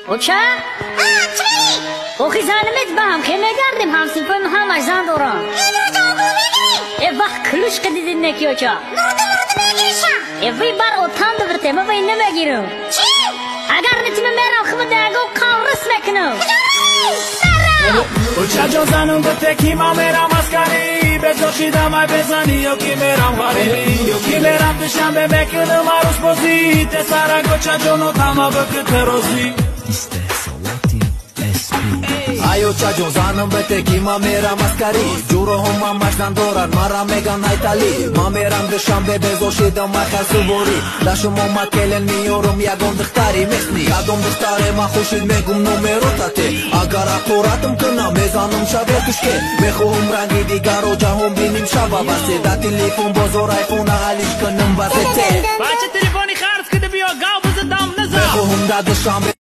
O چه؟ چی؟ او خیزانمت با هم که نگردیم هم سیپای هم زن دوران اینو جابو میگی؟ ای وقت کلوش قدیدین نکیو چا مرد بگیرشم ای وی بار اوتان دورته ما وی نمیگیرم چی؟ اگر نتیمه میرم خود دگو کارس مکنم اوچا جو زنم گفته کی ما میرم اسکاری به جوشیدم ای بزنی یکی میرم غریبی یکی میرم دوشنبه بکنم عروس بازی تسارا گوچا جونو تما بکت روزی Ayo chajo zanam bete ki ma mera maskari Juro homa mashdan dorar mara megan haytali Ma meram dëshambe bezoshidam ma khasubori Dashum ma kelen miorum yagon dëhtari mesni Yadom dëhtare ma khushid me gum numerotate Agar aktoratım kına mezanım shabre kishke Me khuhum rangi digaro jahum binim shaba Base da telefon bozor iPhone alish kınım bazete Bache telefoni kharz kıdı biyo gav bızı dam nazar Me khuhum da dëshambe